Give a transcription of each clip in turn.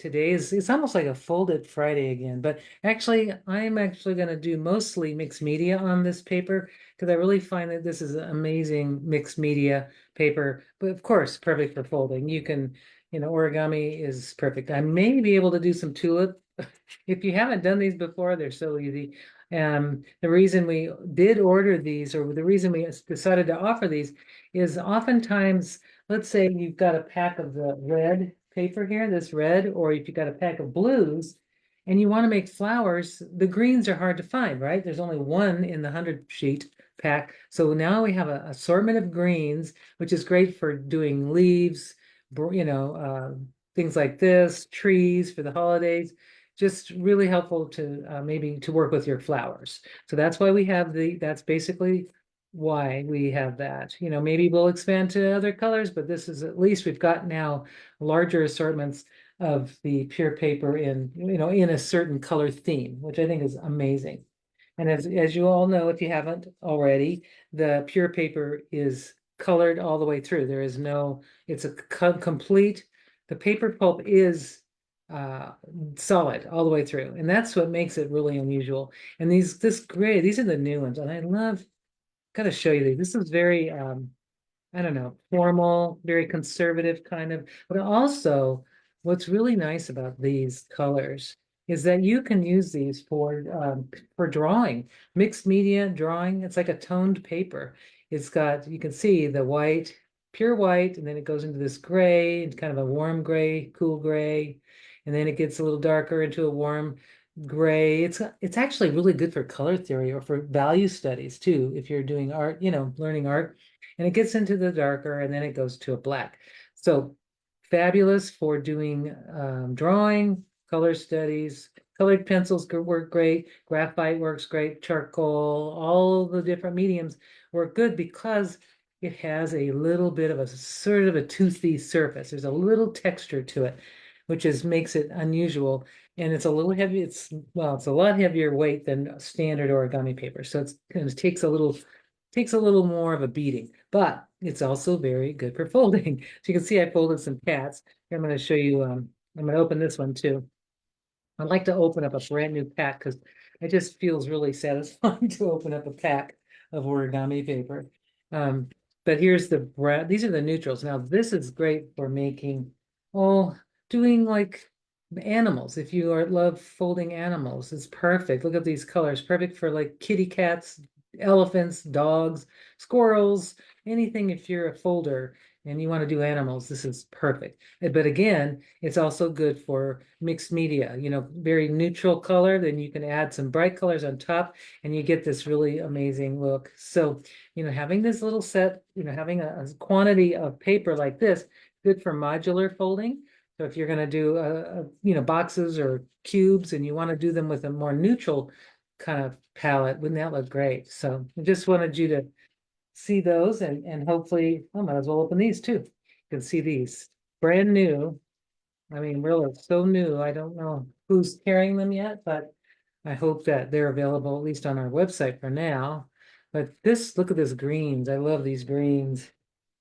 today is it's almost like a folded Friday again, but actually I'm actually going to do mostly mixed media on this paper because I really find that this is an amazing mixed media paper, but of course perfect for folding. You can, origami is perfect. I may be able to do some tulip. If you haven't done these before, they're so easy. The reason we did order these, or the reason we decided to offer these, is oftentimes, let's say you've got a pack of the red paper here, this red, or if you've got a pack of blues, and you want to make flowers, the greens are hard to find, right? There's only one in the 100 sheet pack. So now we have an assortment of greens, which is great for doing leaves, things like this, trees for the holidays. Just really helpful to maybe to work with your flowers. So that's why we have that's basically why we have that. Maybe we'll expand to other colors, but this is at least we've got now larger assortments of the pure paper in a certain color theme, which I think is amazing. And as you all know, if you haven't already, the pure paper is colored all the way through. There is no, it's a complete, the paper pulp is uh, solid all the way through. And that's what makes it really unusual. And this gray, these are the new ones. And I love, gotta show you these. This is very, I don't know, formal, very conservative kind of, but also what's really nice about these colors is that you can use these for drawing, mixed media drawing. It's like a toned paper. It's got, you can see the white, pure white, and then it goes into this gray, and kind of a warm gray, cool gray, and then it gets a little darker into a warm gray. It's actually really good for color theory or for value studies too, if you're doing art, learning art, and it gets into the darker and then it goes to a black. So fabulous for doing drawing, color studies. Colored pencils work great. Graphite works great. Charcoal, all the different mediums work good because it has a little bit of a sort of a toothy surface. There's a little texture to it, which makes it unusual. And it's a little heavy. It's a lot heavier weight than standard origami paper. So it takes a little more of a beating, but it's also very good for folding. So you can see I folded some cats. Here I'm going to show you, I'm going to open this one too. I'd like to open up a brand new pack because it just feels really satisfying to open up a pack of origami paper. Um, but here's these are the neutrals. Now this is great for making, oh, doing like animals. If you love folding animals, it's perfect. Look at these colors, perfect for like kitty cats, elephants, dogs, squirrels, anything. If you're a folder and you want to do animals, this is perfect. But again, it's also good for mixed media, very neutral color. Then you can add some bright colors on top and you get this really amazing look. So, having this little set, having a quantity of paper like this, good for modular folding. So if you're going to do, boxes or cubes and you want to do them with a more neutral kind of palette, wouldn't that look great? So I just wanted you to see those and hopefully I might as well open these too. You can see these brand new. I mean, really so new. I don't know who's carrying them yet, but I hope that they're available at least on our website for now. But look at this greens. I love these greens.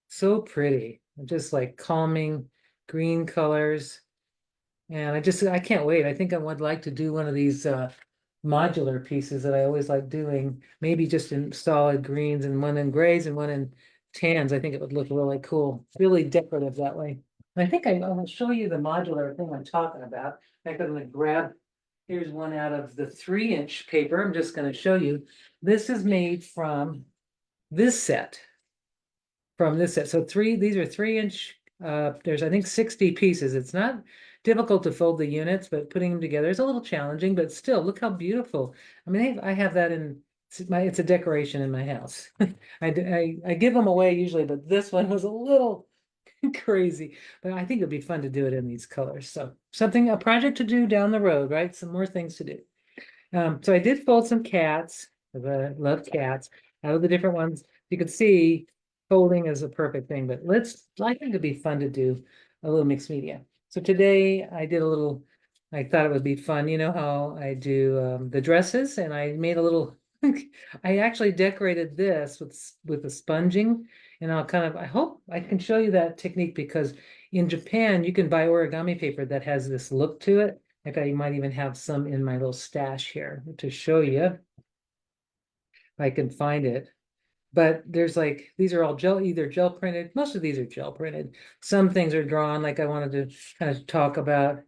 So pretty. Just like calming green colors. And I can't wait. I think I would like to do one of these modular pieces that I always like doing, maybe just in solid greens and one in grays and one in tans. I think it would look really cool, really decorative that way. And I think I will show you the modular thing I'm talking about. I'm going to grab, here's one out of the 3-inch paper. I'm just going to show you. This is made from this set, So these are 3-inch, there's I think 60 pieces. It's not difficult to fold the units, but putting them together is a little challenging, but still look how beautiful. I mean, I have that it's a decoration in my house. I give them away usually, but this one was a little crazy, but I think it'd be fun to do it in these colors. So a project to do down the road, right? Some more things to do. So I did fold some cats, because I love cats, out of the different ones. You could see folding is a perfect thing, but I think it'd be fun to do a little mixed media. So today I thought it would be fun. You know how I do the dresses, and I made a little, I actually decorated this with the sponging, and I hope I can show you that technique because in Japan, you can buy origami paper that has this look to it. Like I might even have some in my little stash here to show you if I can find it. But there's like, these are all either gel printed. Most of these are gel printed. Some things are drawn, like I wanted to kind of talk about.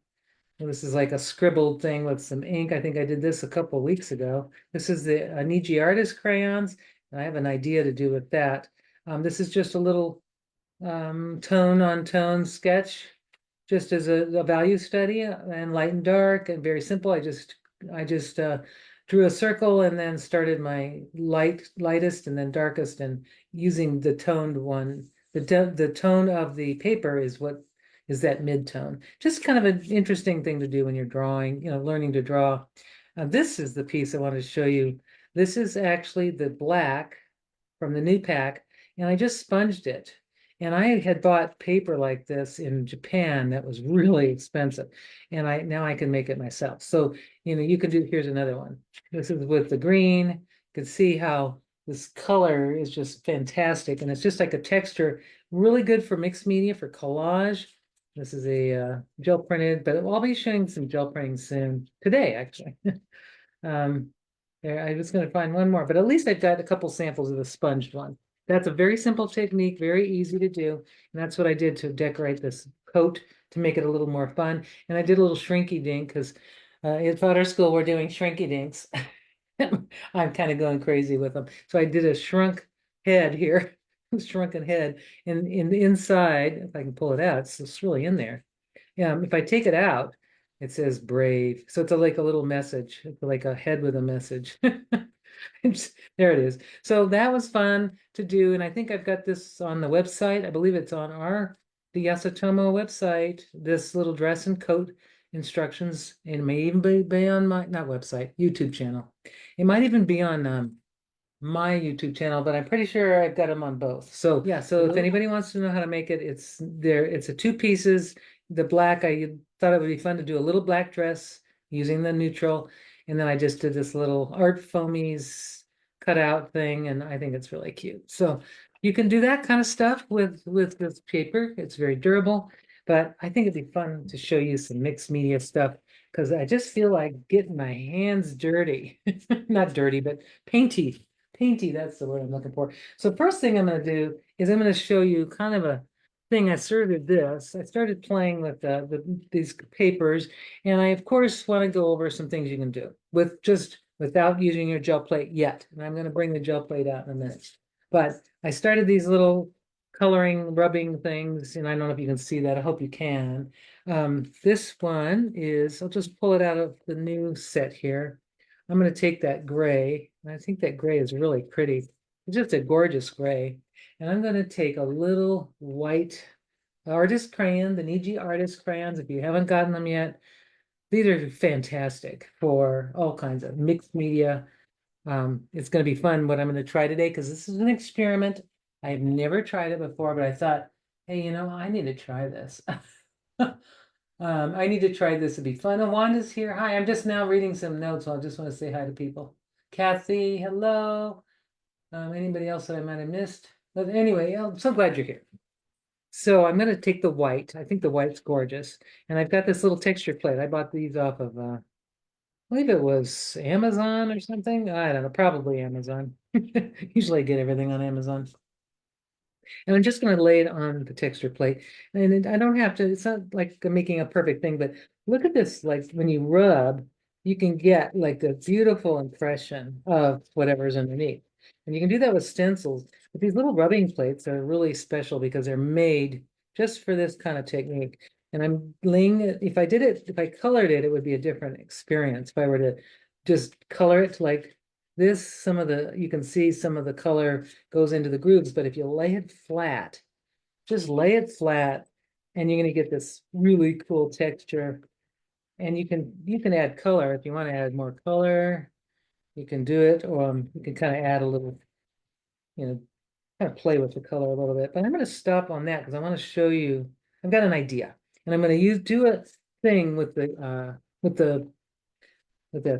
This is like a scribbled thing with some ink. I think I did this a couple of weeks ago. This is the Niji artist crayons, and I have an idea to do with that. This is just a little tone on tone sketch, just as a value study, and light and dark and very simple. I just drew a circle and then started my lightest and then darkest, and using the toned one. The tone of the paper is what is that mid-tone. Just kind of an interesting thing to do when you're drawing, learning to draw. This is the piece I wanted to show you. This is actually the black from the new pack, and I just sponged it. And I had bought paper like this in Japan that was really expensive. And now I can make it myself. So, you can do, here's another one. This is with the green. You can see how this color is just fantastic. And it's just like a texture, really good for mixed media, for collage. This is a gel printed, but I'll be showing some gel printing soon, today, actually. There, I was going to find one more, but at least I've got a couple samples of the sponged one. That's a very simple technique, very easy to do. And that's what I did to decorate this coat to make it a little more fun. And I did a little shrinky dink because at our school we're doing shrinky dinks. I'm kind of going crazy with them. So I did a shrunk head here, shrunken head. And in the inside, if I can pull it out, it's really in there. If I take it out, it says brave. So it's like a little message, like a head with a message. There it is. So that was fun to do. And I think I've got this on the website. I believe it's on the Yasutomo website, this little dress and coat instructions. And it may even be on my, not website, YouTube channel. It might even be on my YouTube channel, but I'm pretty sure I've got them on both. So yeah, so if anybody wants to know how to make it, it's there. It's a two pieces. The black, I thought it would be fun to do a little black dress using the neutral. And then I just did this little art foamies cutout thing, and I think it's really cute. So you can do that kind of stuff with this paper. It's very durable, but I think it'd be fun to show you some mixed media stuff because I just feel like getting my hands dirty. Not dirty, but painty. Painty, that's the word I'm looking for. So first thing I'm going to do is I'm going to show you kind of a thing. I started playing with these papers, and I of course want to go over some things you can do without using your gel plate yet. And I'm going to bring the gel plate out in a minute. But I started these little coloring, rubbing things, and I don't know if you can see that. I hope you can. This one is, I'll just pull it out of the new set here. I'm going to take that gray, and I think that gray is really pretty. It's just a gorgeous gray. And I'm going to take a little white artist crayon, the Niji artist crayons. If you haven't gotten them yet, these are fantastic for all kinds of mixed media. It's going to be fun what I'm going to try today because this is an experiment. I have never tried it before, but I thought, hey, I need to try this. I need to try this. It'd be fun. And Wanda's here. Hi, I'm just now reading some notes, so I just want to say hi to people. Kathy, hello. Anybody else that I might have missed? But anyway, I'm so glad you're here. So I'm going to take the white. I think the white's gorgeous. And I've got this little texture plate. I bought these off of, I believe it was Amazon or something. I don't know, probably Amazon. Usually I get everything on Amazon. And I'm just going to lay it on the texture plate. And I don't have to, it's not like I'm making a perfect thing, but look at this. Like when you rub, you can get like a beautiful impression of whatever's underneath. And you can do that with stencils. But these little rubbing plates are really special because they're made just for this kind of technique. And I'm laying it, if I colored it, it would be a different experience. If I were to just color it like this, you can see some of the color goes into the grooves, but if you lay it flat, just lay it flat, and you're going to get this really cool texture. And you can add color if you want to add more color. You can do it, or you can kind of add a little, kind of play with the color a little bit. But I'm going to stop on that because I want to show you. I've got an idea, and I'm going to do a thing with that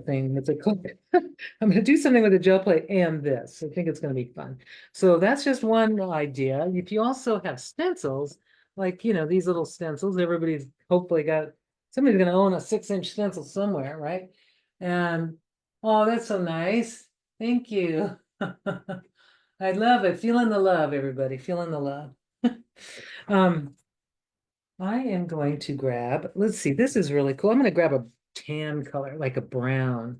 thing. It's a clip. I'm going to do something with a gel plate and this. I think it's going to be fun. So that's just one idea. If you also have stencils, like, these little stencils. Everybody's hopefully somebody's going to own a 6-inch stencil somewhere, right? And oh, that's so nice. Thank you. I love it. Feeling the love, everybody. Feeling the love. Um, I am going to grab, let's see, this is really cool. I'm going to grab a tan color, like a brown,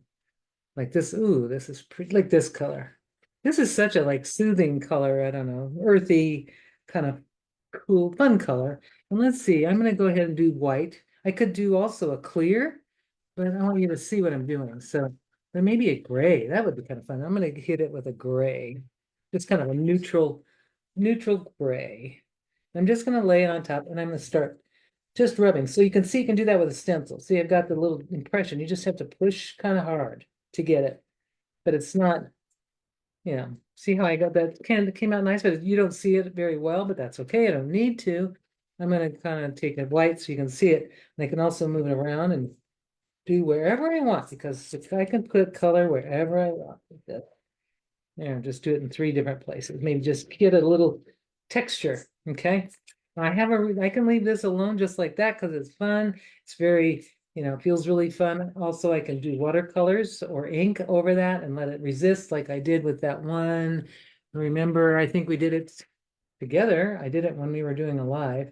like this. Ooh, this is pretty, like this color. This is such a like soothing color. I don't know, earthy, kind of cool, fun color. And let's see, I'm going to go ahead and do white. I could do also a clear, but I want you to see what I'm doing. So there may be a gray. That would be kind of fun. I'm going to hit it with a gray. It's kind of a neutral gray. I'm just going to lay it on top and I'm going to start just rubbing. So you can see you can do that with a stencil. See, I've got the little impression. You just have to push kind of hard to get it. But it's not, see how I got that came out nice, but you don't see it very well, but that's okay. I don't need to. I'm going to kind of take it white so you can see it. And I can also move it around and do wherever I want because if I can put color wherever I want. Just do it in 3 different places. Maybe just get a little texture. Okay. I can leave this alone just like that because it's fun. It's very, it feels really fun. Also, I can do watercolors or ink over that and let it resist like I did with that one. Remember, I think we did it together. I did it when we were doing a live.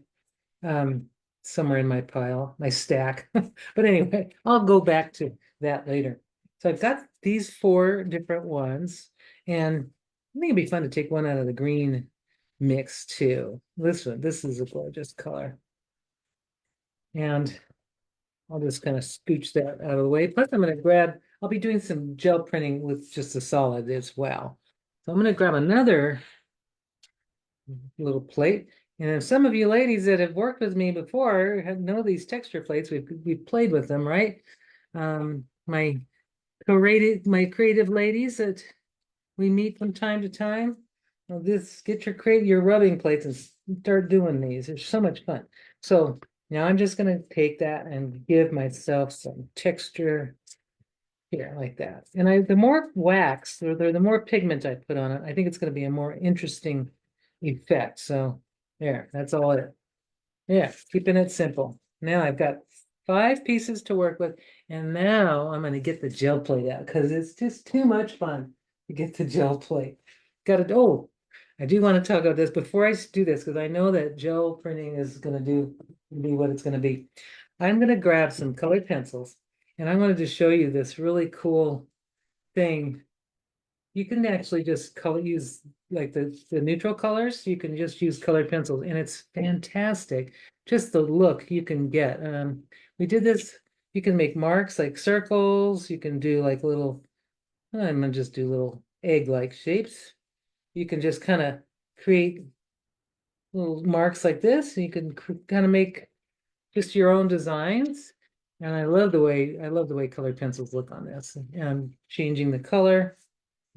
Um, Somewhere in my pile, my stack. But anyway, I'll go back to that later. So I've got these 4 different ones, and I think it'd be fun to take one out of the green mix too. This is a gorgeous color. And I'll just kind of scooch that out of the way. Plus, I'll be doing some gel printing with just a solid as well. So I'm going to grab another little plate. And if some of you ladies that have worked with me before know these texture plates, we've played with them, right? My creative ladies that we meet from time to time. Well, get your rubbing plates and start doing these. They're so much fun. So now I'm just going to take that and give myself some texture here like that. And the more wax or the more pigment I put on it, I think it's going to be a more interesting effect. So there, that's all it. Yeah, keeping it simple. Now I've got 5 pieces to work with, and now I'm going to get the gel plate out because it's just too much fun to get the gel plate. Oh, I do want to talk about this before I do this because I know that gel printing is going to be what it's going to be. I'm going to grab some colored pencils, and I'm going to just show you this really cool thing. You can actually just use like the neutral colors. You can just use colored pencils, and it's fantastic. Just the look you can get. We did this. You can make marks like circles. You can do like little. I'm gonna just do little egg-like shapes. You can just kind of create little marks like this. You can kind of make just your own designs. And I love the way colored pencils look on this. And changing the color,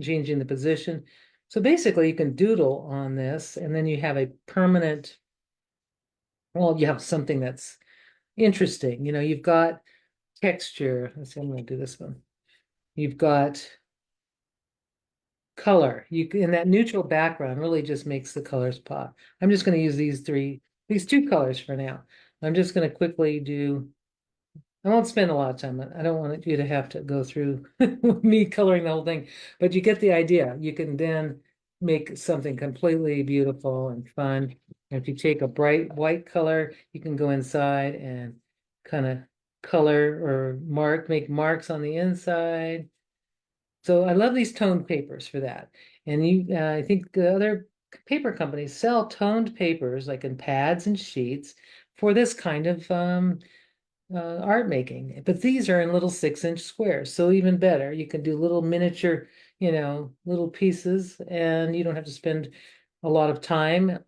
changing the position. So basically you can doodle on this and then you have a permanent, well, you have something that's interesting. You've got texture. Let's see, I'm going to do this one. You've got color. And that neutral background really just makes the colors pop. I'm just going to use these 2 colors for now. I'm just going to quickly do I won't spend a lot of time. I don't want you to have to go through me coloring the whole thing, but you get the idea. You can then make something completely beautiful and fun. And if you take a bright white color, you can go inside and kind of color or make marks on the inside. So I love these toned papers for that. And I think the other paper companies sell toned papers like in pads and sheets for this kind of art making, but these are in little 6-inch squares. So even better, you can do little miniature, little pieces and you don't have to spend a lot of time.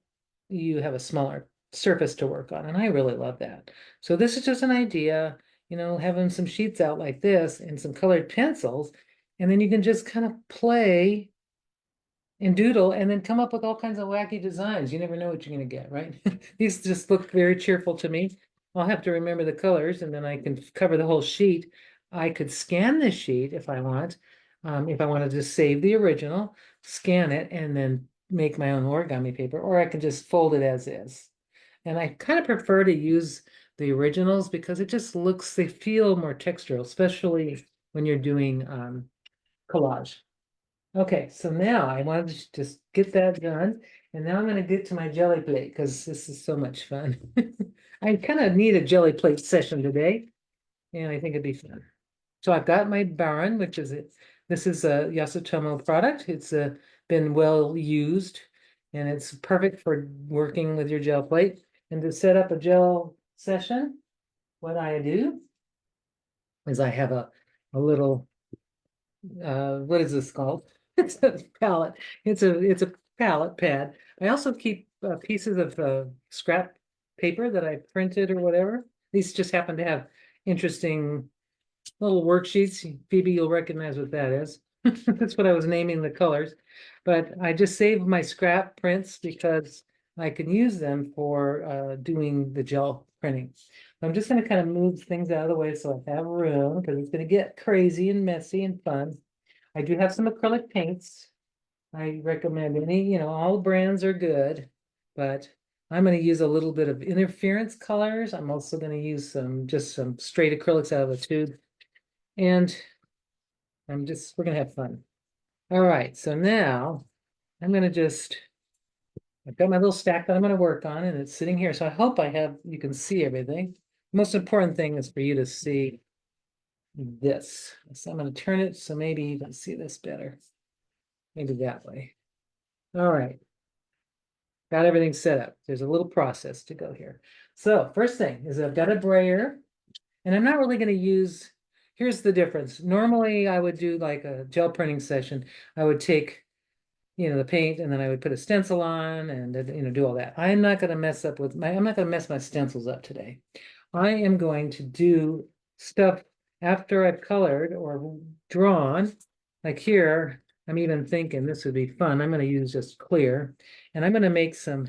You have a smaller surface to work on. And I really love that. So this is just an idea, having some sheets out like this and some colored pencils. And then you can just kind of play and doodle and then come up with all kinds of wacky designs. You never know what you're going to get, right? These just look very cheerful to me. I'll have to remember the colors and then I can cover the whole sheet. I could scan this sheet if I want. If I wanted to save the original, scan it, and then make my own origami paper, or I can just fold it as is. And I kind of prefer to use the originals because it just looks, they feel more textural, especially when you're doing collage. Okay, so now I wanted to just get that done. And now I'm going to get to my jelly plate because this is so much fun. I kind of need a jelly plate session today, and I think it'd be fun. So I've got my Baron, which is it. This is a Yasutomo product. It's been well used, and it's perfect for working with your gel plate. And to set up a gel session, what I do is I have a little what is this called? It's a palette. It's a palette pad. I also keep pieces of scrap paper that I printed or whatever. These just happen to have interesting little worksheets. Phoebe, you'll recognize what that is. That's what I was naming the colors. But I just save my scrap prints because I can use them for doing the gel printing. I'm just going to kind of move things out of the way so I have room because it's going to get crazy and messy and fun. I do have some acrylic paints. I recommend any, all brands are good, but I'm going to use a little bit of interference colors. I'm also going to use just some straight acrylics out of a tube. And we're going to have fun. All right, so now I'm going to I've got my little stack that I'm going to work on, and it's sitting here. So I hope you can see everything. The most important thing is for you to see this. So I'm going to turn it so maybe you can see this better. Maybe that way. All right. Got everything set up. There's a little process to go here. So first thing is I've got a brayer, and I'm not really going to use, here's the difference. Normally I would do like a gel printing session. I would take, the paint, and then I would put a stencil on and, do all that. I'm not going to I'm not going to mess my stencils up today. I am going to do stuff after I've colored or drawn. Like here, I'm even thinking this would be fun. I'm going to use just clear, and I'm going to make some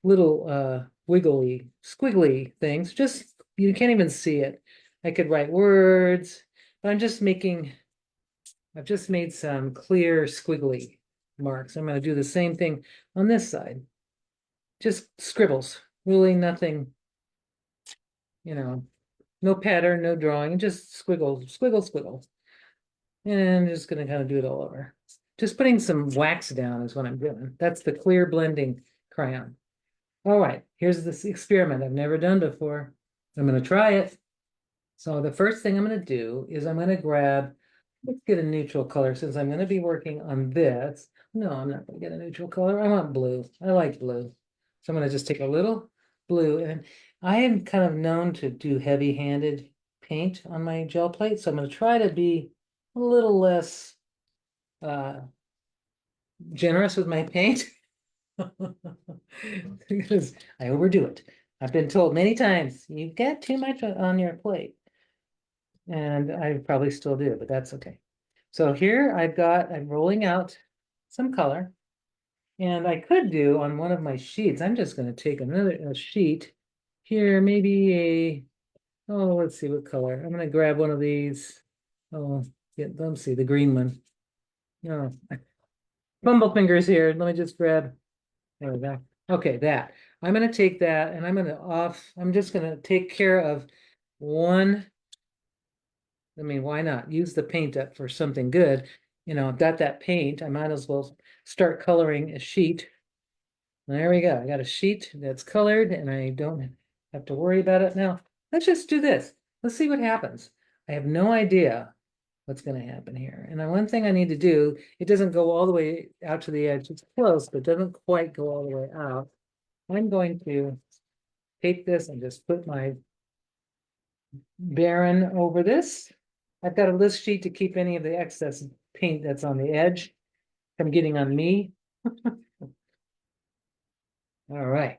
little wiggly, squiggly things. Just, you can't even see it. I could write words, but I've just made some clear squiggly marks. I'm going to do the same thing on this side. Just scribbles, really nothing, no pattern, no drawing, just squiggle, squiggle, squiggle. And I'm just going to kind of do it all over. Just putting some wax down is what I'm doing. That's the clear blending crayon. All right, here's this experiment I've never done before. I'm going to try it. So the first thing I'm going to do is I'm going to grab, let's get a neutral color since I'm going to be working on this. No, I'm not going to get a neutral color. I want blue. I like blue. So I'm going to just take a little blue, and I am kind of known to do heavy-handed paint on my gel plate. So I'm going to try to be a little less generous with my paint because I overdo it. I've been told many times, you get too much on your plate. And I probably still do, but that's okay. So here I'm rolling out some color, and I could do on one of my sheets, I'm just going to take another sheet here, maybe let's see what color. I'm going to grab one of these. Oh, yeah, let's see, the green one. No, fumble fingers here. Let me just grab, there we go. Okay, that. I'm going to take that, and I'm just going to take care of one. I mean, why not? Use the paint up for something good. I've got that paint. I might as well start coloring a sheet. There we go. I got a sheet that's colored, and I don't have to worry about it now. Let's just do this. Let's see what happens. I have no idea what's going to happen here. And then one thing I need to do, it doesn't go all the way out to the edge. It's close, but doesn't quite go all the way out. I'm going to take this and just put my Baron over this. I've got a list sheet to keep any of the excess paint that's on the edge from getting on me. All right.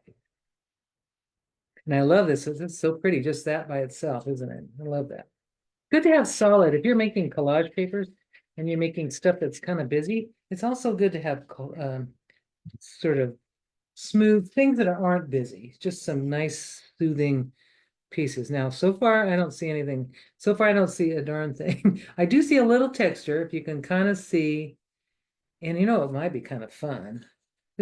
And I love this. It's so pretty, just that by itself, isn't it? I love that. Good to have solid. If you're making collage papers and you're making stuff that's kind of busy, it's also good to have sort of smooth things that aren't busy. Just some nice, soothing pieces. Now, so far, I don't see anything. So far, I don't see a darn thing. I do see a little texture, if you can kind of see. And it might be kind of fun.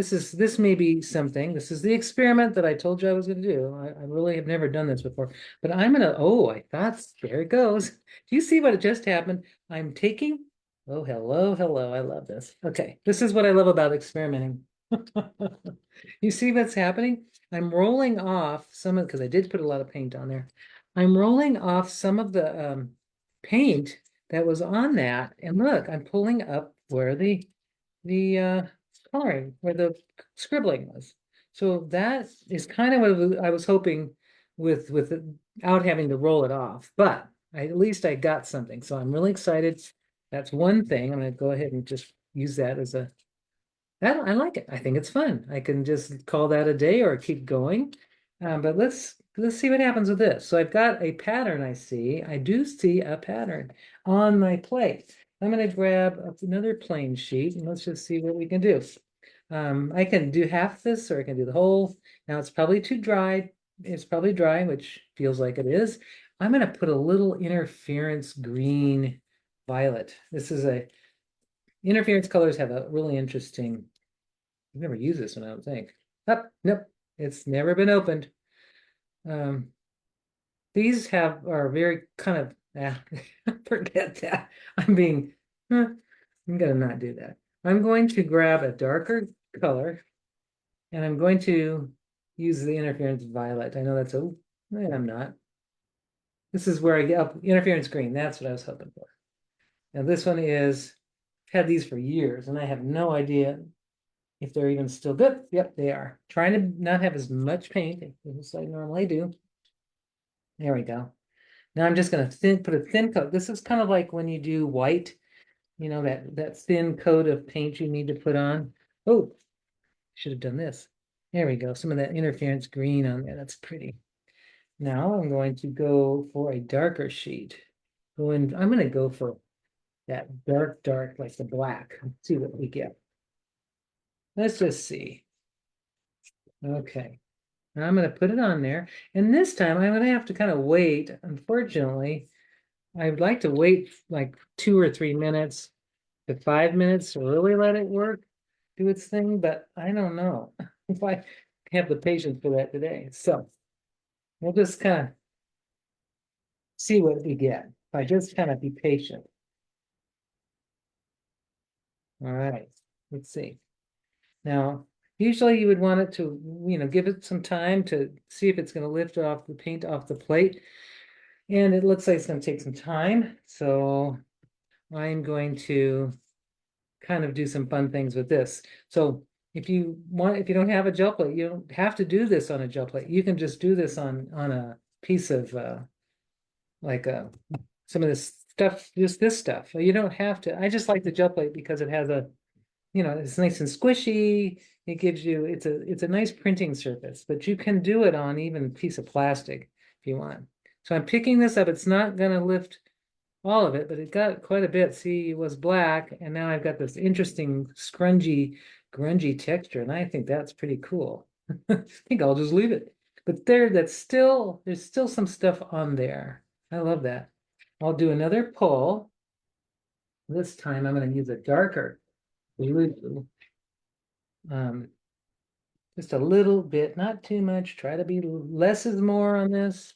this may be something. This is the experiment that I told you I was going to do. I really have never done this before, but I'm gonna. Oh, I thought there it goes. Do you see what just happened? I'm taking. Oh, hello, hello. I love this. Okay, this is what I love about experimenting. You see what's happening? I'm rolling off some of because I did put a lot of paint on there. I'm rolling off some of the paint that was on that, and look, I'm pulling up where the coloring, where the scribbling was. So that is kind of what I was hoping without having to roll it off, but at least I got something. So I'm really excited. That's one thing. I'm going to go ahead and just use that as a I like it. I think it's fun. I can just call that a day or keep going. But let's see what happens with this. So I've got a pattern I see. I do see a pattern on my plate. I'm going to grab another plain sheet and let's just see what we can do. I can do half this or I can do the whole. Now it's probably too dry. It's probably dry, which feels like it is. I'm going to put a little interference green violet. This is a interference colors have a really interesting. I've never used this one, I don't think. Oh, nope, it's never been opened. Um, these are very kind of forget that. I'm gonna not do that. I'm going to grab a darker color and I'm going to use the interference violet. I know that's I'm not. This is where I get up interference green. That's what I was hoping for. Now this one is I've had these for years and I have no idea if they're even still good. Yep, they are. Trying to not have as much paint as I normally do. There we go. Now I'm just going to put a thin coat. This is kind of like when you do white, that thin coat of paint you need to put on. Oh, should have done this. There we go. Some of that interference green on there. That's pretty. Now I'm going to go for a darker sheet. I'm going to go for that dark, like the black. Let's see what we get. Let's just see. Okay. Now I'm going to put it on there. And this time I'm going to have to kind of wait. Unfortunately, I would like to wait like 2 or 3 minutes to 5 minutes to really let it work, do its thing. But I don't know if I have the patience for that today. So we'll just kind of see what we get. If I just kind of be patient. All right. Let's see. Now, usually you would want it to, give it some time to see if it's going to lift off the paint off the plate. And it looks like it's going to take some time. So I'm going to kind of do some fun things with this. So if you don't have a gel plate, you don't have to do this on a gel plate. You can just do this on a piece of like some of this stuff, just this stuff. You don't have to. I just like the gel plate because it has it's nice and squishy. It gives you, it's a nice printing surface, but you can do it on even a piece of plastic if you want. So I'm picking this up. It's not going to lift all of it, but it got quite a bit. See, it was black, and now I've got this interesting scrungy, grungy texture, and I think that's pretty cool. I think I'll just leave it. But there's still some stuff on there. I love that. I'll do another pull. This time I'm going to use a darker blue. Just a little bit, not too much. Try to be less is more on this.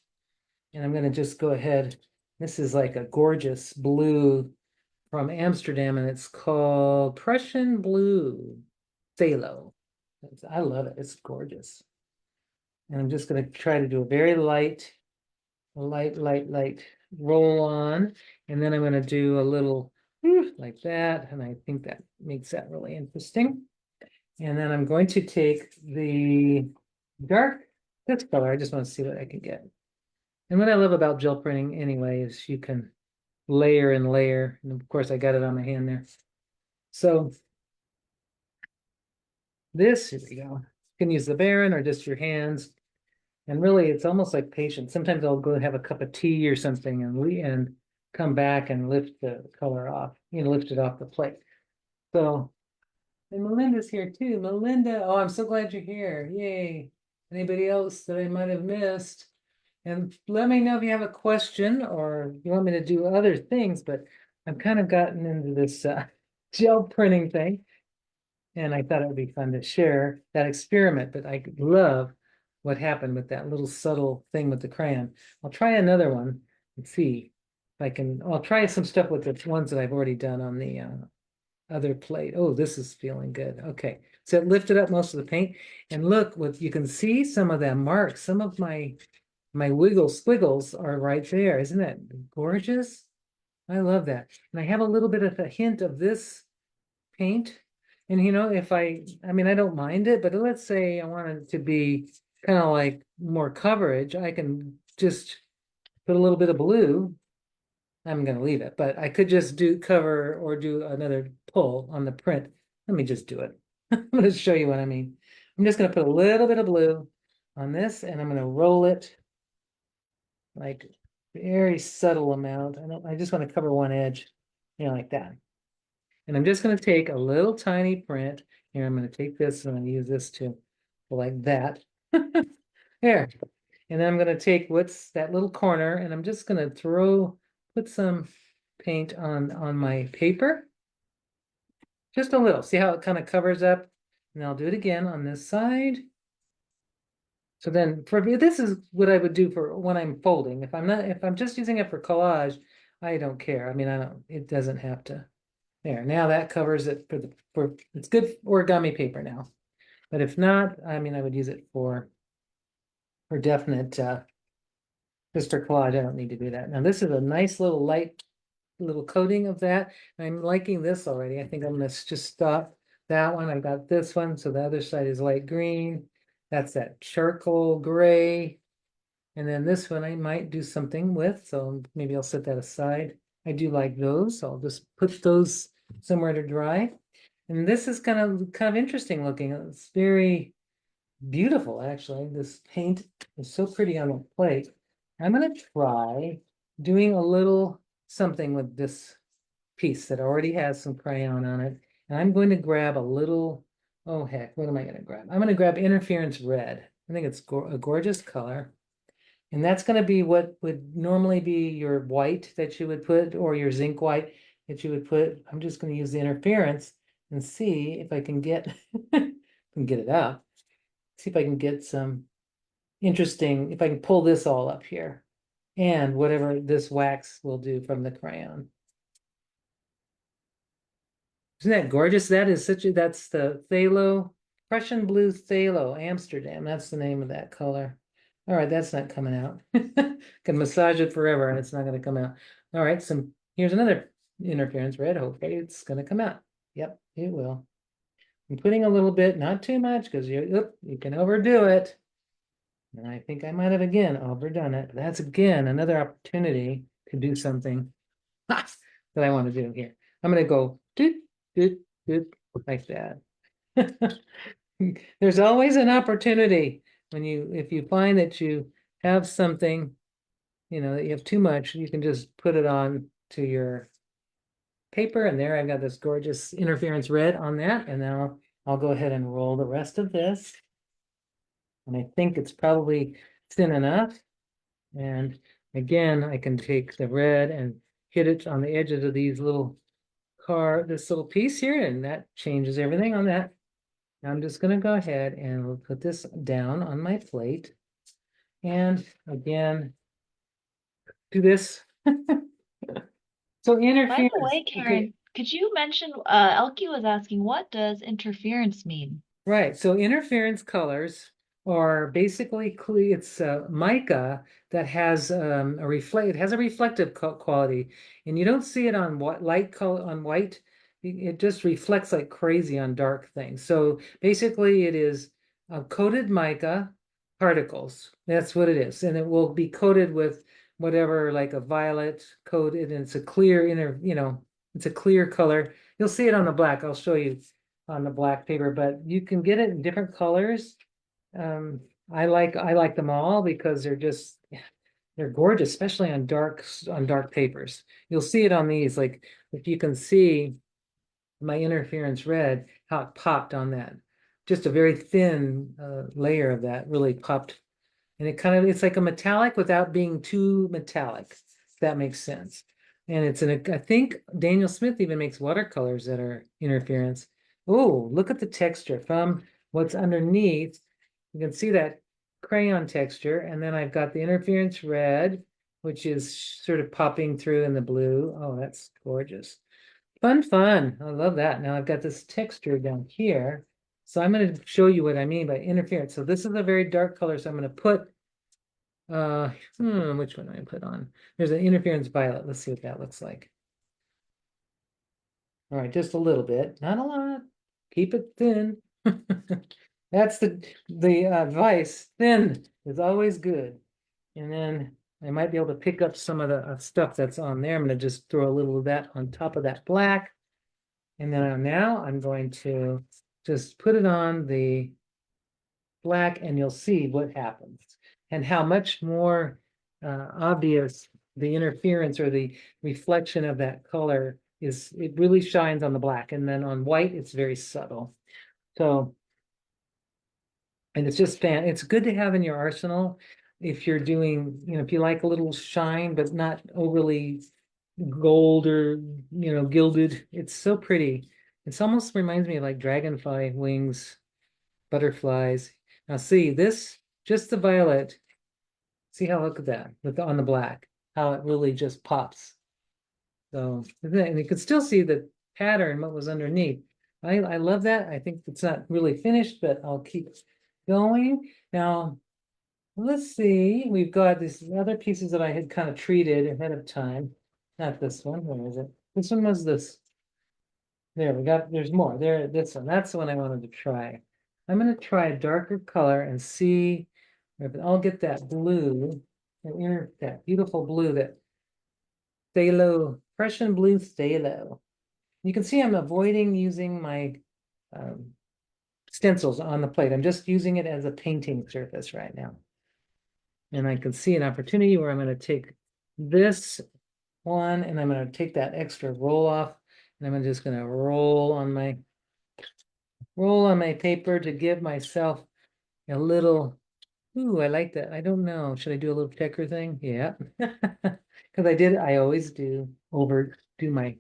And I'm going to just go ahead. This is like a gorgeous blue from Amsterdam, and it's called Prussian Blue Phthalo. I love it. It's gorgeous. And I'm just going to try to do a very light roll on. And then I'm going to do a little like that. And I think that makes that really interesting. And then I'm going to take the this color. I just want to see what I can get. And what I love about gel printing anyway is you can layer and layer. And of course, I got it on my hand there. So here we go. You can use the Baron or just your hands. And really, it's almost like patience. Sometimes I'll go have a cup of tea or something and come back and lift the color off, lift it off the plate. So, and Melinda's here too. Melinda, oh, I'm so glad you're here. Yay. Anybody else that I might have missed? And let me know if you have a question or you want me to do other things, but I've kind of gotten into this gel printing thing. And I thought it would be fun to share that experiment, but I love what happened with that little subtle thing with the crayon. I'll try another one and see if I can. I'll try some stuff with the ones that I've already done on the other plate. Oh, this is feeling good. Okay, so it lifted up most of the paint, and look, what you can see some of that marks. Some of my wiggle squiggles are right there. Isn't that gorgeous? I love that. And I have a little bit of a hint of this paint. And if I mean, I don't mind it, but let's say I want it to be kind of like more coverage, I can just put a little bit of blue. I'm going to leave it, but I could just do cover or do another pull on the print. Let me just do it. I'm going to show you what I mean. I'm just going to put a little bit of blue on this, and I'm going to roll it like very subtle amount. I just want to cover one edge, like that. And I'm just going to take a little tiny print. Here, I'm going to take this and I'm going to use this to like that. There. And then I'm going to take what's that little corner, and I'm just going to put some paint on my paper. Just a little. See how it kind of covers up? And I'll do it again on this side. So then this is what I would do for when I'm folding. If I'm just using it for collage, I don't care. I mean, it doesn't have to. There, now that covers it for it's good origami paper now. But if not, I mean, I would use it for definite just for collage. I don't need to do that. Now this is a nice little light little coating of that. I'm liking this already. I think I'm gonna just stop that one. I got this one, so the other side is light green. That's that charcoal gray. And then this one I might do something with, so maybe I'll set that aside. I do like those, so I'll just put those somewhere to dry. And this is kind of interesting looking. It's very beautiful, actually. This paint is so pretty on the plate. I'm gonna try doing a little something with this piece that already has some crayon on it. And I'm going to grab a little, oh heck, what am I gonna grab? I'm gonna grab Interference Red. I think it's a gorgeous color. And that's going to be what would normally be your white that you would put, or your zinc white that you would put. I'm just going to use the interference and see if I can get it out. See if I can get some interesting, if I can pull this all up here and whatever this wax will do from the crayon. Isn't that gorgeous? That's the phthalo, Prussian blue phthalo, Amsterdam. That's the name of that color. All right, that's not coming out. Can massage it forever and it's not going to come out. All right, here's another interference red. Hopefully it's going to come out. Yep, it will. I'm putting a little bit, not too much, because you can overdo it. And I think I might have again overdone it. That's again another opportunity to do something that I want to do here. I'm going to go doot, doot, doot, like that. There's always an opportunity if you find that you have something, that you have too much, you can just put it on to your paper. And there I've got this gorgeous interference red on that. And now I'll go ahead and roll the rest of this. And I think it's probably thin enough. And again, I can take the red and hit it on the edges of these this little piece here, and that changes everything on that. Now I'm just going to go ahead and we'll put this down on my plate. And again, do this. So interference. By the way, Karen, okay. could you mention, Elke was asking, what does interference mean? Right. So interference colors are basically it's mica that has it has a reflective quality, and you don't see it on light color on white. It just reflects like crazy on dark things. So basically, it is coated mica particles. That's what it is, and it will be coated with whatever, like a violet coated, and it's a clear it's a clear color. You'll see it on the black. I'll show you on the black paper, but you can get it in different colors. Um, I like them all because they're gorgeous, especially on dark papers. You'll see it on these, like if you can see my interference red, how it popped on that. Just a very thin layer of that really popped, and it's like a metallic without being too metallic, if that makes sense. And I think Daniel Smith even makes watercolors that are interference. Oh, look at the texture from what's underneath. You can see that crayon texture, and then I've got the interference red, which is sort of popping through in the blue. Oh, that's gorgeous. Fun, fun. I love that. Now I've got this texture down here. So I'm going to show you what I mean by interference. So this is a very dark color, so I'm going to put which one do I put on? There's an interference violet. Let's see what that looks like. All right, just a little bit, not a lot. Keep it thin. That's the advice. Thin is always good. And then I might be able to pick up some of the stuff that's on there. I'm going to just throw a little of that on top of that black. And then now I'm going to just put it on the black and you'll see what happens and how much more obvious the interference or the reflection of that color is. It really shines on the black, and then on white it's very subtle. So, and it's just it's good to have in your arsenal if you're doing, if you like a little shine but not overly gold or gilded. It's so pretty. It's almost reminds me of like dragonfly wings, butterflies. Now see this, just the violet. See how, look at that with on the black, how it really just pops. So, and you can still see the pattern, what was underneath. I love that. I think it's not really finished, but I'll keep going. Now, let's see. We've got these other pieces that I had kind of treated ahead of time. Not this one. Where is it? This one was this. There, there's more. There, this one. That's the one I wanted to try. I'm going to try a darker color and see if I'll get that blue, that beautiful blue, that phthalo, Prussian blue phthalo. You can see I'm avoiding using my um, stencils on the plate. I'm just using it as a painting surface right now. And I can see an opportunity where I'm going to take this one and I'm going to take that extra roll off and I'm just going to roll on my paper to give myself a little, ooh, I like that. I don't know. Should I do a little checker thing? Yeah. Because I always overdo my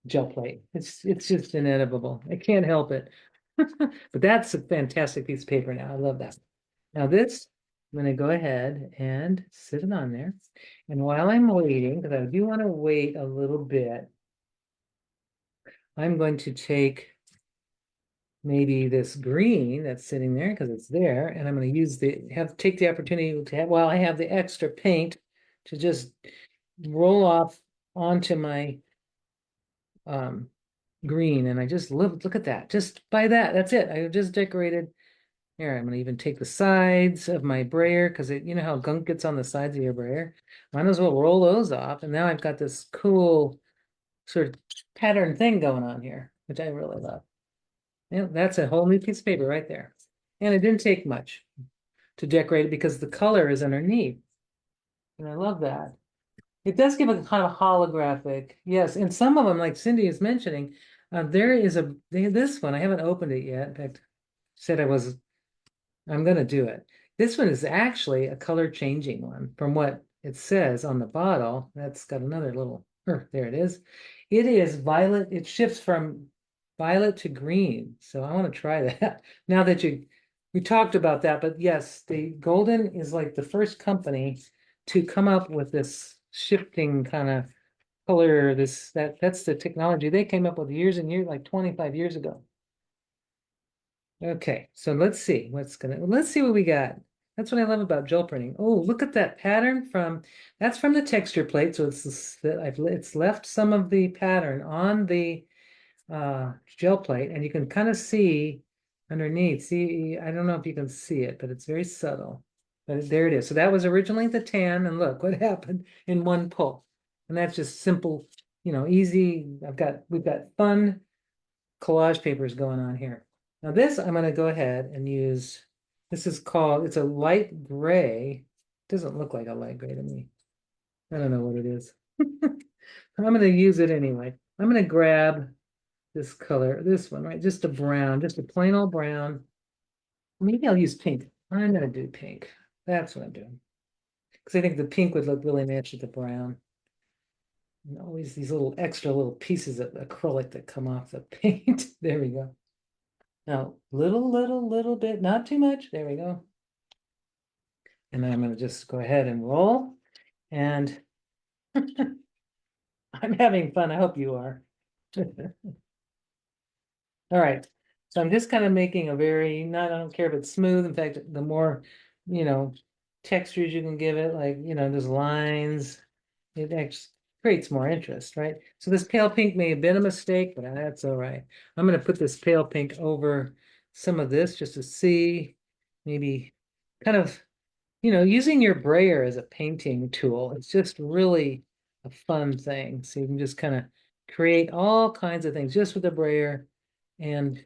gel plate. It's just inedible. I can't help it. But that's a fantastic piece of paper now. I love that. Now this, I'm going to go ahead and sit it on there. And while I'm waiting, because I do want to wait a little bit, I'm going to take maybe this green that's sitting there because it's there, and I'm going to take the opportunity to have, while I have the extra paint, to just roll off onto my um, green. And I just look at that. Just by that, that's it. I just decorated. Here, I'm going to even take the sides of my brayer because you know how gunk gets on the sides of your brayer. Might as well roll those off. And now I've got this cool sort of pattern thing going on here, which I really love. Yeah, that's a whole new piece of paper right there. And it didn't take much to decorate it because the color is underneath. And I love that. It does give a kind of holographic, yes. And some of them, like Cindy is mentioning, there is this one, I haven't opened it yet. In fact, said I'm going to do it. This one is actually a color changing one from what it says on the bottle. That's got another little, there it is. It is violet. It shifts from violet to green. So I want to try that. Now that we talked about that, but yes, the Golden is like the first company to come up with this shifting kind of color. That's the technology they came up with years and years, like 25 years ago. Okay, so let's see what we got. That's what I love about gel printing. Oh, look at that pattern that's from the texture plate. So it's left some of the pattern on the gel plate, and you can kind of see underneath. See, I don't know if you can see it, but it's very subtle. But there it is. So that was originally the tan, and look what happened in one pull. And that's just simple, easy. We've got fun collage papers going on here. Now this, I'm going to go ahead and use, it's a light gray. Doesn't look like a light gray to me. I don't know what it is. I'm going to use it anyway. I'm going to grab this color, this one, right? Just a brown, just a plain old brown. Maybe I'll use pink. I'm going to do pink. That's what I'm doing. Because I think the pink would look really match with the brown. And always these little extra little pieces of acrylic that come off the paint. There we go. Now, little bit, not too much. There we go. And then I'm going to just go ahead and roll. And I'm having fun. I hope you are. All right. So I'm just kind of making a very, not, I don't care if it's smooth. In fact, the more, you know, textures you can give it, like, there's lines, it actually creates more interest, right? So this pale pink may have been a mistake, but that's all right. I'm going to put this pale pink over some of this just to see, maybe kind of, using your brayer as a painting tool. It's just really a fun thing. So you can just kind of create all kinds of things just with a brayer, and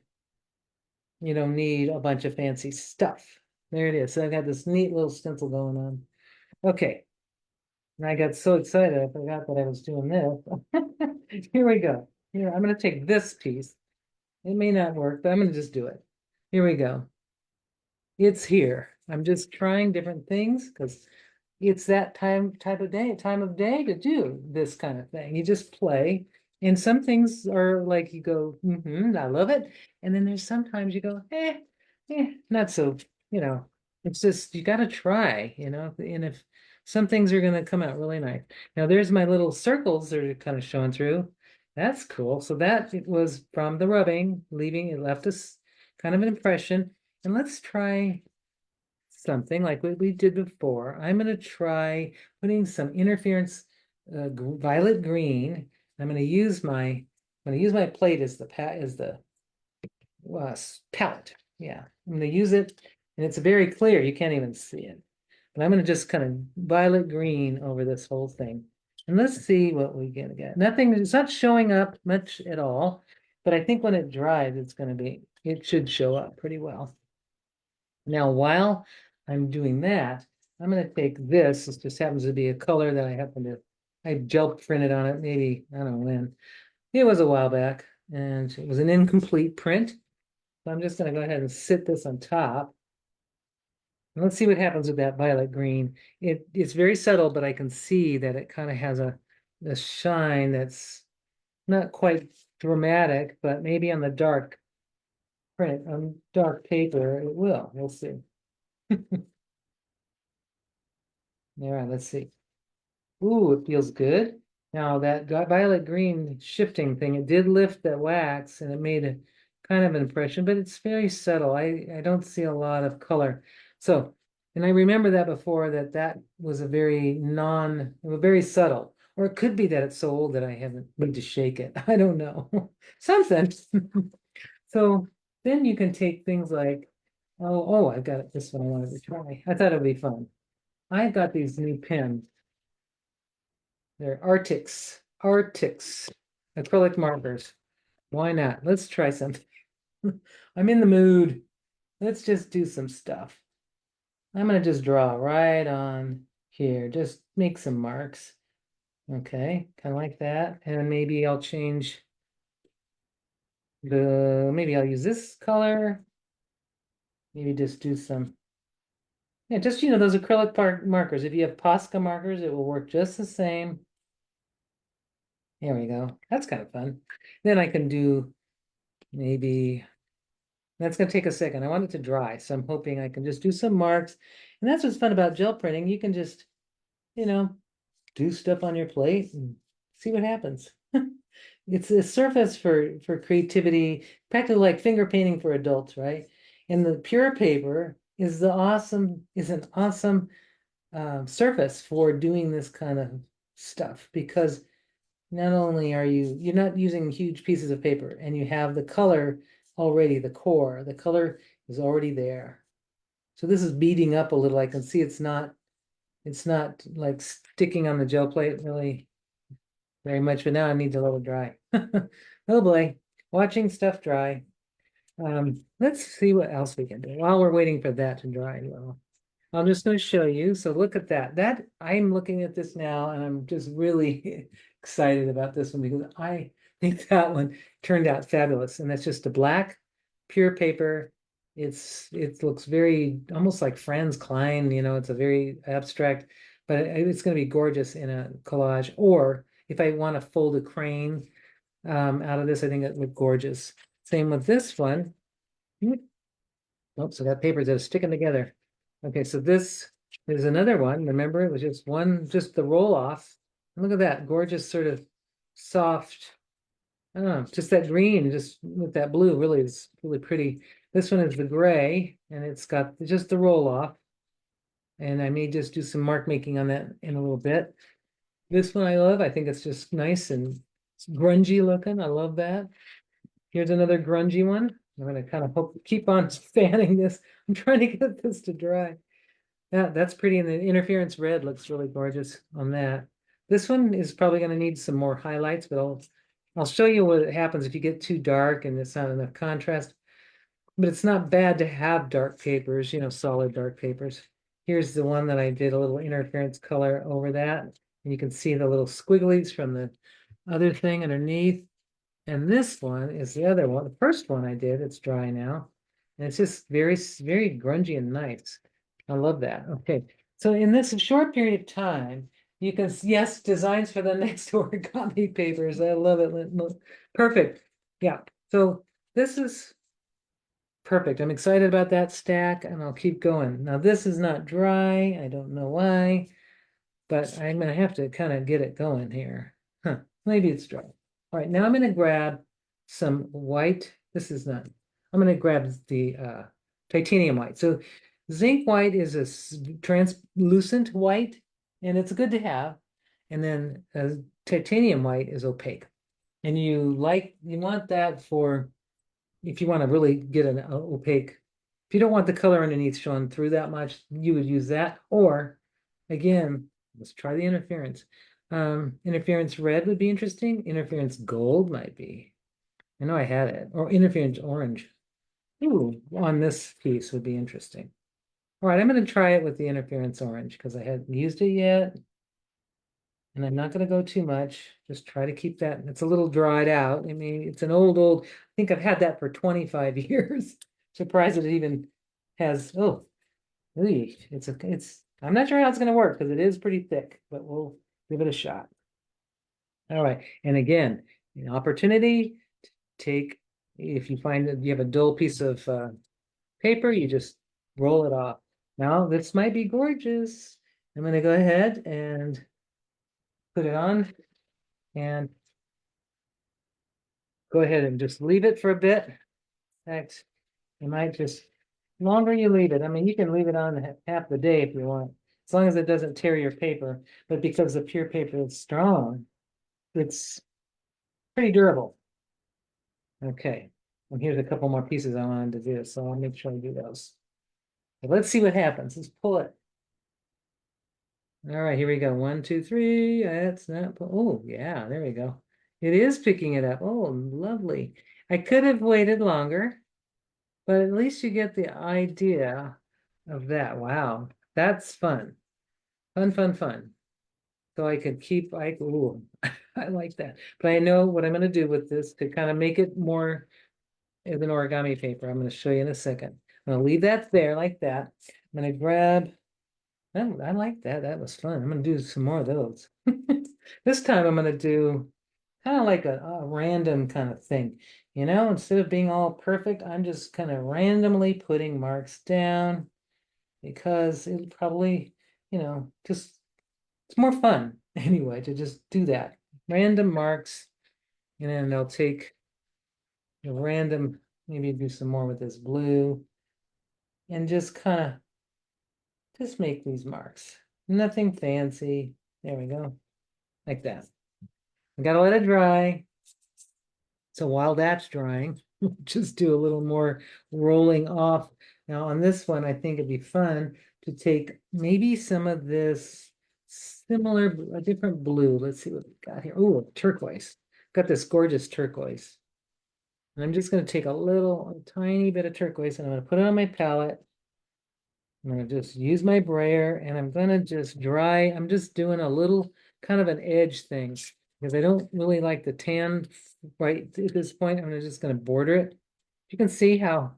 you don't need a bunch of fancy stuff. There it is. So I've got this neat little stencil going on. Okay. And I got so excited, I forgot that I was doing this. Here we go. Here, I'm going to take this piece. It may not work, but I'm going to just do it. Here we go. It's here. I'm just trying different things because it's that time of day to do this kind of thing. You just play. And some things are like you go, I love it. And then there's sometimes you go, not so, you know, it's just you gotta try, and if some things are gonna come out really nice. Now there's my little circles that are kind of showing through. That's cool. So that it was from the rubbing, it left us kind of an impression. And let's try something like what we did before. I'm going to try putting some interference violet green. I'm going to use my plate as the palette. Yeah, I'm going to use it, and it's very clear. You can't even see it. But I'm going to just kind of violet green over this whole thing. And let's see what we get. Nothing, it's not showing up much at all, but I think when it dries, it should show up pretty well. Now, while I'm doing that, I'm going to take this. This just happens to be a color that I gel printed on it, maybe, I don't know when. It was a while back, and it was an incomplete print. So I'm just going to go ahead and sit this on top. And let's see what happens with that violet green. It's very subtle, but I can see that it kind of has a shine that's not quite dramatic, but maybe on the dark print, on dark paper, it will. We'll see. All right, let's see. Ooh, it feels good. Now that violet green shifting thing, it did lift that wax and it made a kind of an impression, but it's very subtle. I don't see a lot of color. So, and I remember that before that was very subtle. Or it could be that it's so old that I haven't been to shake it. I don't know. Something. So then you can take things like, I've got it. This one I wanted to try. I thought it'd be fun. I got these new pens. They're Arctics acrylic markers. Why not? Let's try something. I'm in the mood. Let's just do some stuff. I'm gonna just draw right on here. Just make some marks. Okay, kind of like that. And maybe I'll change maybe I'll use this color. Maybe just do some, yeah, just, those acrylic markers. If you have Posca markers, it will work just the same. There we go. That's kind of fun. Then I can do maybe, that's going to take a second. I want it to dry, so I'm hoping I can just do some marks. And that's what's fun about gel printing. You can just, you know, do stuff on your plate and see what happens. It's a surface for creativity, practically like finger painting for adults, right? And the pure paper is an awesome surface for doing this kind of stuff, because not only you're not using huge pieces of paper, and you have the color already, the color is already there. So this is beading up a little. I can see it's not like sticking on the gel plate really very much, but now I need to let it dry. Oh boy, watching stuff dry. Let's see what else we can do while we're waiting for that to dry. Well, I'm just going to show you. So look at that. I'm looking at this now, and I'm just really excited about this one because I think that one turned out fabulous. And that's just a black pure paper. It looks very almost like Franz Klein, it's a very abstract, but it's going to be gorgeous in a collage, or if I want to fold a crane out of this, I think it would look gorgeous. Same with this one. Oops, so I got papers that are sticking together. Okay, so this is another one. Remember, it was just one, just the roll off. And look at that, gorgeous sort of soft. I don't know, just that green, just with that blue, really is really pretty. This one is the gray, and it's got just the roll off. And I may just do some mark making on that in a little bit. This one I love. I think it's just nice and grungy looking. I love that. Here's another grungy one. I'm gonna kind of keep on fanning this. I'm trying to get this to dry. Yeah, that's pretty. And the interference red looks really gorgeous on that. This one is probably going to need some more highlights, but I'll show you what happens if you get too dark and it's not enough contrast. But it's not bad to have dark papers, solid dark papers. Here's the one that I did a little interference color over that. And you can see the little squigglies from the other thing underneath. And this one is the other one. The first one I did, it's dry now. And it's just very, very grungy and nice. I love that. Okay. So in this short period of time, you can, yes, designs for the next origami papers. I love it. Perfect. Yeah. So this is perfect. I'm excited about that stack and I'll keep going. Now this is not dry. I don't know why, but I'm gonna have to kind of get it going here. Huh, maybe it's dry. All right, now I'm gonna grab some white. This is not, I'm gonna grab the titanium white. So zinc white is a translucent white, and it's good to have. And then titanium white is opaque. And you want that for if you want to really get an opaque, if you don't want the color underneath showing through that much, you would use that. Or again, let's try the interference. Interference red would be interesting. Interference gold might be. I know I had it. Or interference orange. Ooh, on this piece would be interesting. All right, I'm going to try it with the interference orange because I hadn't used it yet. And I'm not going to go too much. Just try to keep that. It's a little dried out. I mean, it's an old, I think I've had that for 25 years. Surprised it even has, I'm not sure how it's going to work because it is pretty thick, but we'll give it a shot. All right. And again, an opportunity to take, if you find that you have a dull piece of paper, you just roll it off. Now, this might be gorgeous. I'm going to go ahead and put it on and go ahead and just leave it for a bit. In fact, you might just, longer you leave it, I mean, you can leave it on half the day if you want, as long as it doesn't tear your paper. But because the pure paper is strong, it's pretty durable. Okay, and here's a couple more pieces I wanted to do, so I'll make sure I do those. But let's see what happens. Let's pull it. All right, here we go. 1, 2, 3. That's not, oh, yeah, there we go. It is picking it up. Oh, lovely. I could have waited longer, but at least you get the idea of that. Wow, that's fun. Fun, fun, fun. So I could keep, ooh, I like that. But I know what I'm going to do with this to kind of make it more as an origami paper. I'm going to show you in a second. I'm going to leave that there like that. I'm going to grab, I like that. That was fun. I'm going to do some more of those. This time I'm going to do kind of like a random kind of thing. Instead of being all perfect, I'm just kind of randomly putting marks down because it'll probably, just it's more fun anyway to just do that. Random marks, and then I'll take a random, maybe do some more with this blue, and just kind of just make these marks. Nothing fancy. There we go. Like that. I gotta let it dry. So while that's drying, just do a little more rolling off. Now on this one, I think it'd be fun to take maybe some of this similar, a different blue. Let's see what we got here. Oh, turquoise. Got this gorgeous turquoise. And I'm just going to take a tiny bit of turquoise and I'm going to put it on my palette. I'm going to just use my brayer and I'm going to just dry. I'm just doing a little kind of an edge thing because I don't really like the tan right at this point. I'm just going to border it. You can see how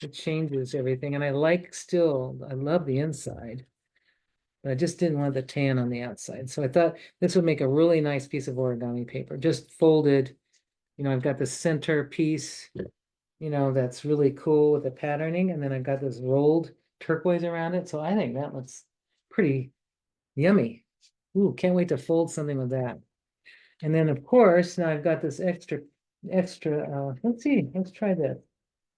it changes everything. And I love the inside. but I just didn't want the tan on the outside. So I thought this would make a really nice piece of origami paper, just folded. I've got the center piece, that's really cool with the patterning. And then I've got this rolled turquoise around it. So I think that looks pretty yummy. Ooh, can't wait to fold something with that. And then of course, now I've got this extra, let's see, let's try this.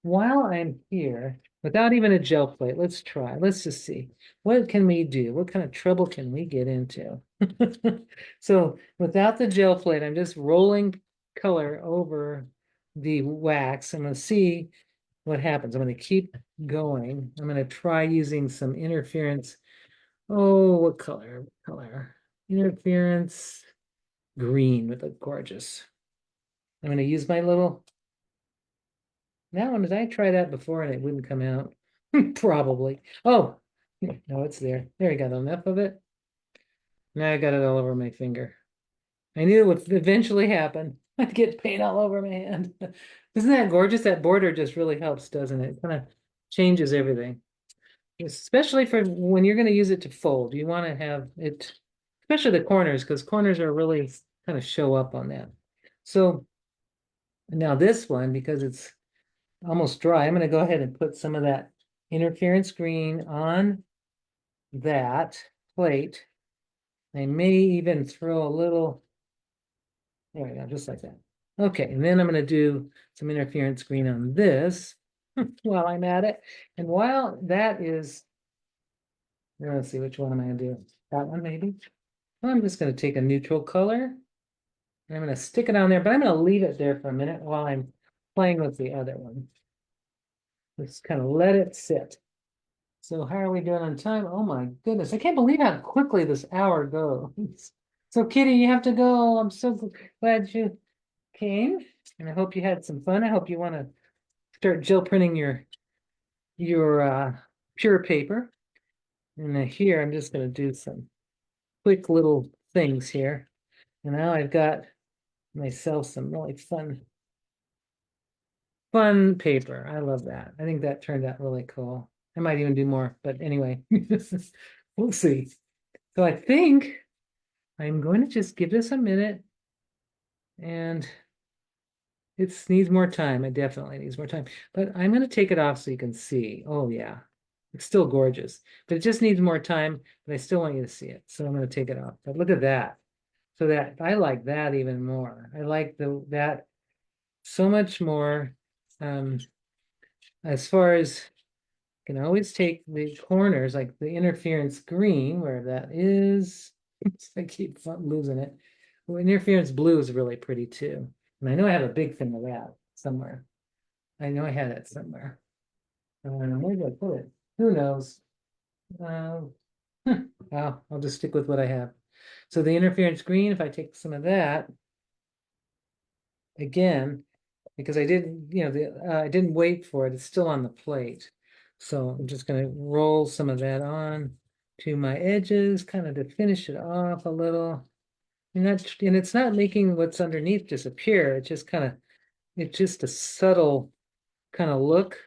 While I'm here, without even a gel plate, let's try. Let's just see. What can we do? What kind of trouble can we get into? So without the gel plate, I'm just rolling color over the wax. I'm going to see what happens. I'm going to keep going. I'm going to try using some interference. Oh, what color? What color? Interference green with a gorgeous. I'm going to use my little. That one, did I try that before and it wouldn't come out? Probably. Oh, no, it's there. There, I got enough of it. Now I got it all over my finger. I knew it would eventually happen. I'd get paint all over my hand. Isn't that gorgeous? That border just really helps, doesn't it? It kind of changes everything. Especially for when you're going to use it to fold. You want to have it, especially the corners, because corners are really kind of show up on that. So now this one, because it's almost dry, I'm going to go ahead and put some of that interference green on that plate. I may even throw a little, there we go, just like that. Okay, and then I'm going to do some interference green on this while I'm at it. And while that is, let's see, which one am I going to do? That one maybe? Well, I'm just going to take a neutral color and I'm going to stick it on there, but I'm going to leave it there for a minute while I'm playing with the other one. Just kind of let it sit. So how are we doing on time? Oh my goodness, I can't believe how quickly this hour goes. So Kitty, you have to go. I'm so glad you came, and I hope you had some fun. I hope you want to start gel printing your pure paper. And here I'm just going to do some quick little things here. And now I've got myself some really fun paper. I love that. I think that turned out really cool. I might even do more, but anyway, we'll see. So I think I'm going to just give this a minute, and it needs more time. It definitely needs more time, but I'm going to take it off so you can see. Oh yeah, it's still gorgeous, but it just needs more time, but I still want you to see it. So I'm going to take it off, but look at that. So that I like that even more. I like that so much more. Um, as far as can always take the corners, like the interference green, where that is. I keep losing it. Well, interference blue is really pretty too. And I know I have a big thing of that somewhere. I know I had it somewhere. Where did I put it? Who knows? Um, well, I'll just stick with what I have. So the interference green, if I take some of that, again, because I didn't, I didn't wait for it. It's still on the plate. So I'm just going to roll some of that on to my edges, kind of to finish it off a little. And it's not making what's underneath disappear. It's just a subtle kind of look.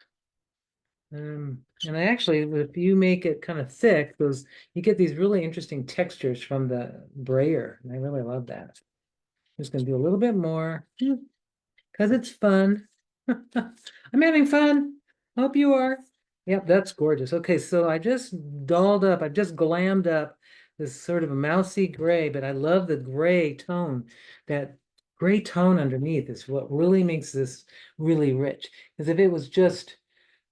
And I actually, if you make it kind of thick, you get these really interesting textures from the brayer. And I really love that. I'm just going to do a little bit more because it's fun. I'm having fun. Hope you are. Yep, that's gorgeous. Okay, so I've just glammed up this sort of a mousy gray, but I love the gray tone. That gray tone underneath is what really makes this really rich. Because if it was just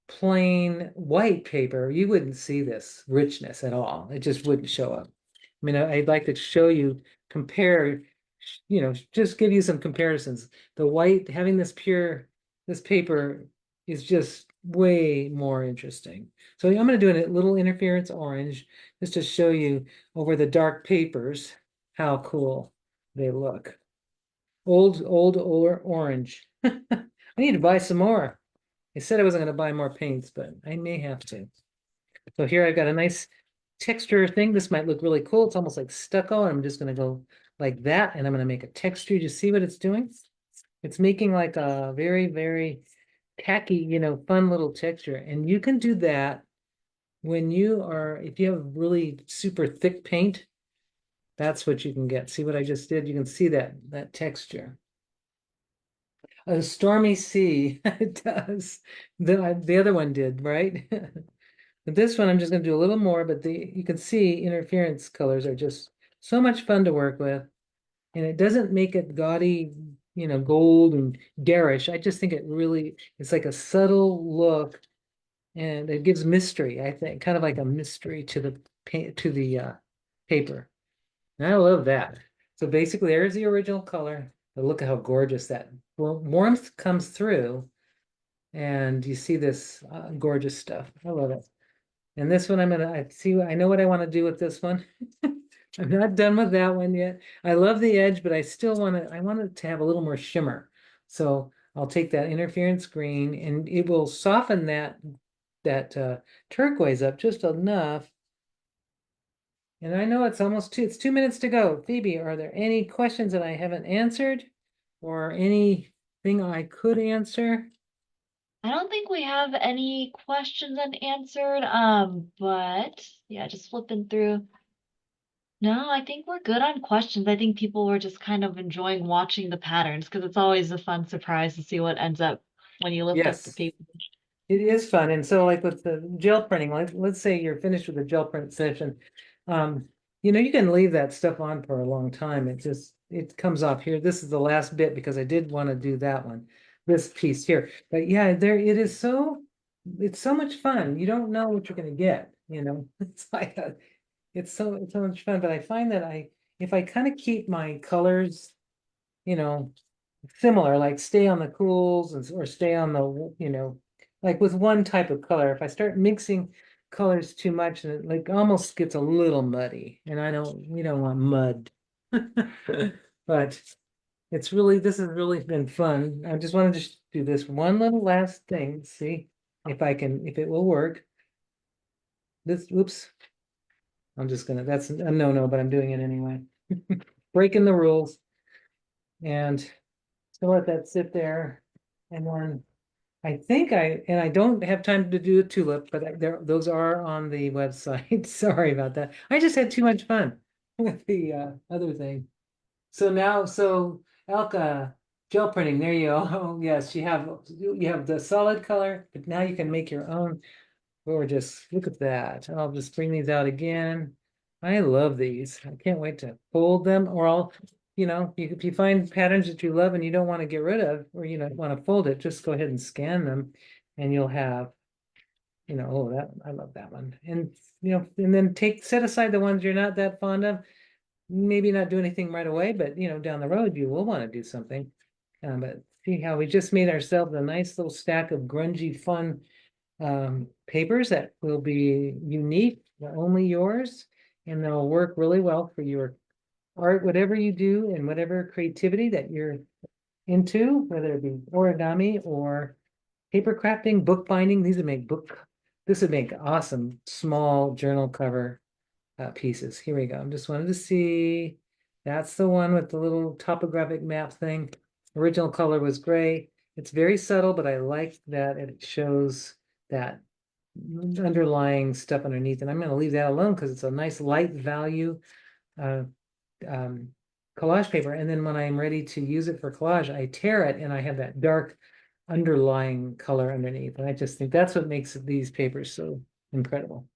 plain white paper, you wouldn't see this richness at all. It just wouldn't show up. I mean, I'd like to show you, compare, just give you some comparisons. The white, having this paper is just way more interesting. So I'm going to do a little interference orange just to show you over the dark papers how cool they look. Old or orange. I need to buy some more. I said I wasn't going to buy more paints, but I may have to. So here I've got a nice texture thing. This might look really cool. It's almost like stucco. I'm just going to go like that, and I'm going to make a texture. You see what it's doing? It's making like a very, very tacky, fun little texture. And you can do that if you have really super thick paint, that's what you can get. See what I just did? You can see that texture. A stormy sea, it does. The other one did, right? But this one, I'm just going to do a little more, but you can see interference colors are just so much fun to work with. And it doesn't make it gaudy, gold and garish. I just think it's like a subtle look and it gives mystery, I think, kind of like a mystery to the paper. And I love that. So basically, there's the original color. But look at how gorgeous that warmth comes through, and you see this gorgeous stuff. I love it. And this one, I know what I want to do with this one. I'm not done with that one yet. I love the edge, but I want it to have a little more shimmer. So I'll take that interference green and it will soften that turquoise up just enough. And I know it's 2 minutes to go. Phoebe, are there any questions that I haven't answered or anything I could answer? I don't think we have any questions unanswered. But yeah, just flipping through. No, I think we're good on questions. I think people were just kind of enjoying watching the patterns because it's always a fun surprise to see what ends up when you lift up the Yes. paper. It is fun. And so like with the gel printing, let's say you're finished with the gel print session. Um, you can leave that stuff on for a long time. It comes off here. This is the last bit because I did want to do that one, this piece here. But yeah, it's so much fun. You don't know what you're gonna get. It's so much fun. But I find that if I kind of keep my colors, you know, similar, like stay on the cools or stay on like with one type of color. If I start mixing colors too much, and it like almost gets a little muddy, and we don't want mud. But this has really been fun. I just wanted to do this one little last thing, see if it will work. Oops, that's a no-no, but I'm doing it anyway. Breaking the rules. And so let that sit there. And then I don't have time to do a tulip, but those are on the website. Sorry about that. I just had too much fun with the other thing. So Elka, gel printing, there you go. Oh, yes, you have the solid color, but now you can make your own. Gorgeous. Look at that. I'll just bring these out again. I love these. I can't wait to fold them or if you find patterns that you love and you don't want to get rid of or want to fold it, just go ahead and scan them and you'll have, oh, that I love that one. And then set aside the ones you're not that fond of. Maybe not do anything right away, but down the road you will want to do something. But see how we just made ourselves a nice little stack of grungy fun papers that will be unique, only yours, and they'll work really well for your art, whatever you do and whatever creativity that you're into, whether it be origami or paper crafting, bookbinding. This would make awesome small journal cover pieces. Here we go. I just wanted to see. That's the one with the little topographic map thing. Original color was gray. It's very subtle, but I like that it shows that underlying stuff underneath. And I'm going to leave that alone because it's a nice light value uh, um, collage paper. And then when I'm ready to use it for collage, I tear it and I have that dark underlying color underneath. And I just think that's what makes these papers so incredible.